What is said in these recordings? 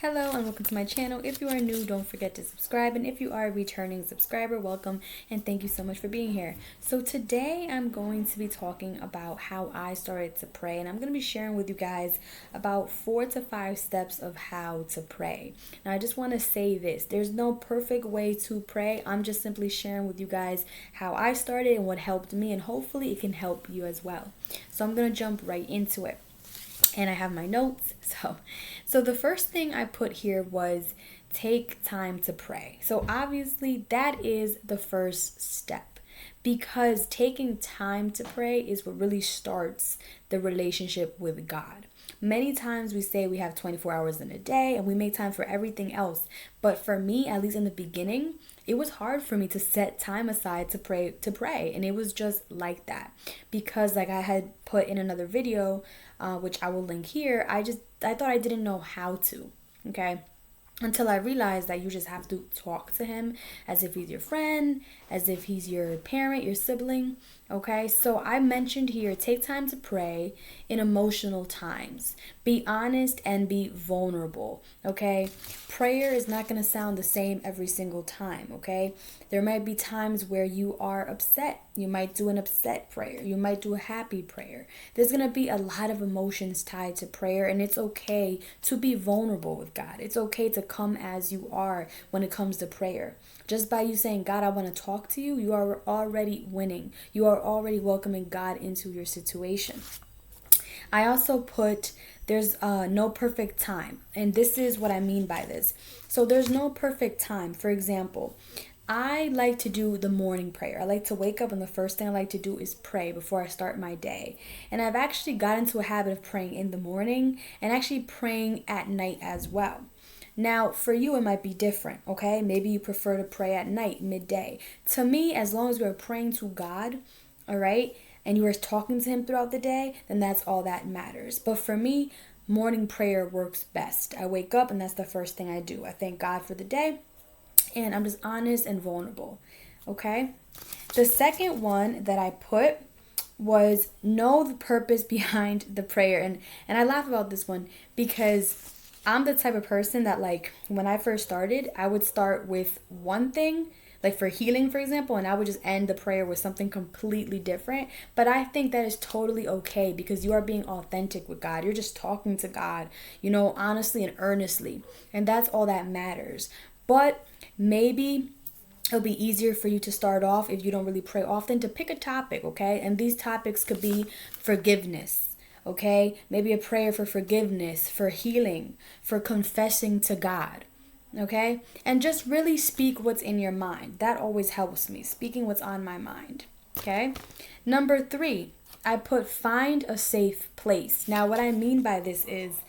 Hello and welcome to my channel. If you are new, don't forget to subscribe, and if you are a returning subscriber, welcome and thank you so much for being here. So today I'm going to be talking about how I started to pray, and I'm going to be sharing with you guys about 4 to 5 steps of how to pray. Now I just want to say this, there's no perfect way to pray. I'm just simply sharing with you guys how I started and what helped me, and hopefully it can help you as well. So I'm going to jump right into it. And I have my notes. So the first thing I put here was take time to pray. So obviously that is the first step, because taking time to pray is what really starts the relationship with God. Many times we say we have 24 hours in a day and we make time for everything else. But for me, at least in the beginning, it was hard for me to set time aside to pray. And it was just like that, because like I had put in another video, which I will link here, I thought I didn't know how to, okay? Until I realized that you just have to talk to him as if he's your friend, as if he's your parent, your sibling, okay? So I mentioned here, take time to pray in emotional times. Be honest and be vulnerable, okay? Prayer is not going to sound the same every single time, okay? There might be times where you are upset. You might do an upset prayer. You might do a happy prayer. There's going to be a lot of emotions tied to prayer, and it's okay to be vulnerable with God. It's okay to come as you are when it comes to prayer. Just by you saying, God, I want to talk to you, you are already winning. You are already welcoming God into your situation. I also put there's no perfect time. And this is what I mean by this. So there's no perfect time. For example, I like to do the morning prayer. I like to wake up and the first thing I like to do is pray before I start my day. And I've actually got into a habit of praying in the morning and actually praying at night as well. Now, for you, it might be different, okay? Maybe you prefer to pray at night, midday. To me, as long as we're praying to God, all right, and you are talking to him throughout the day, then that's all that matters. But for me, morning prayer works best. I wake up and that's the first thing I do. I thank God for the day, and I'm just honest and vulnerable, okay? The second one that I put was know the purpose behind the prayer. And I laugh about this one because I'm the type of person that, like, when I first started, I would start with one thing, like for healing, for example, and I would just end the prayer with something completely different. But I think that is totally okay, because you are being authentic with God. You're just talking to God, honestly and earnestly. And that's all that matters. But maybe it'll be easier for you to start off, if you don't really pray often, to pick a topic, okay? And these topics could be forgiveness. Okay, maybe a prayer for forgiveness, for healing, for confessing to God. Okay, and just really speak what's in your mind. That always helps me, speaking what's on my mind. Okay, number 3, I put find a safe place. Now, what I mean by this is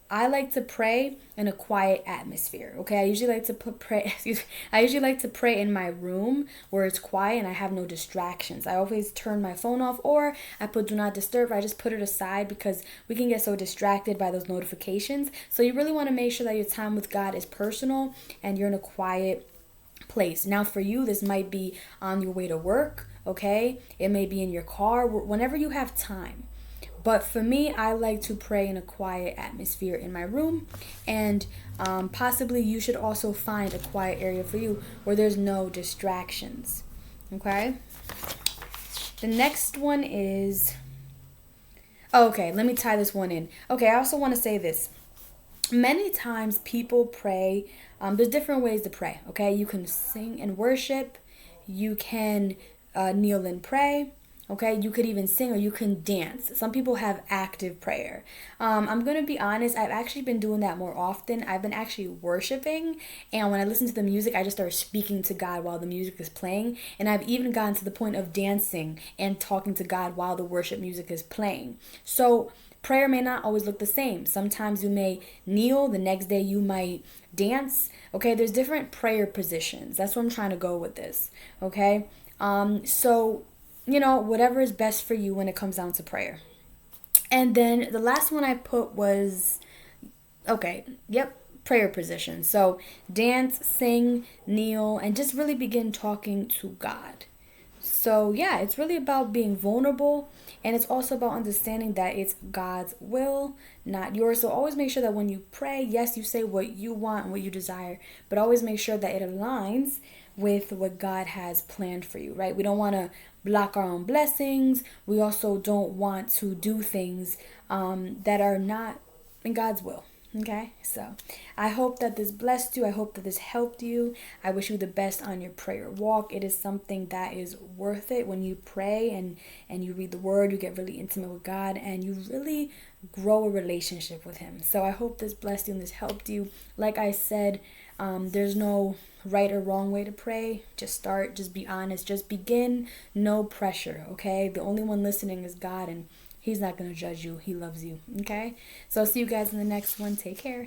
I like to pray in a quiet atmosphere. Okay, I usually like to I usually like to pray in my room where it's quiet and I have no distractions. I always turn my phone off, or I put do not disturb. I just put it aside because we can get so distracted by those notifications. So you really want to make sure that your time with God is personal and you're in a quiet place. Now, for you, this might be on your way to work. Okay, it may be in your car, whenever you have time. But for me, I like to pray in a quiet atmosphere in my room. And possibly you should also find a quiet area for you where there's no distractions. Okay? The next one is... Okay, let me tie this one in. Okay, I also want to say this. Many times people pray. There's different ways to pray. Okay? You can sing and worship. You can kneel and pray. Okay, you could even sing, or you can dance. Some people have active prayer. I'm going to be honest, I've actually been doing that more often. I've been actually worshiping, and when I listen to the music, I just start speaking to God while the music is playing. And I've even gotten to the point of dancing and talking to God while the worship music is playing. So prayer may not always look the same. Sometimes you may kneel, the next day you might dance. Okay, there's different prayer positions. That's what I'm trying to go with this. Okay, so whatever is best for you when it comes down to prayer. And then the last one I put was, prayer position. So dance, sing, kneel, and just really begin talking to God. So yeah, it's really about being vulnerable, and it's also about understanding that it's God's will, not yours. So always make sure that when you pray, yes, you say what you want and what you desire, but always make sure that it aligns with what God has planned for you, right? We don't want to block our own blessings. We also don't want to do things that are not in God's will. Okay, so I hope that this blessed you. I hope that this helped you. I wish you the best on your prayer walk. It is something that is worth it. When you pray and you read the word, you get really intimate with God and you really grow a relationship with him. So I hope this blessed you and this helped you. Like I said, there's no right or wrong way to pray. Just start, just be honest, just begin. No pressure, okay? The only one listening is God, and he's not going to judge you. He loves you, okay? So I'll see you guys in the next one. Take care.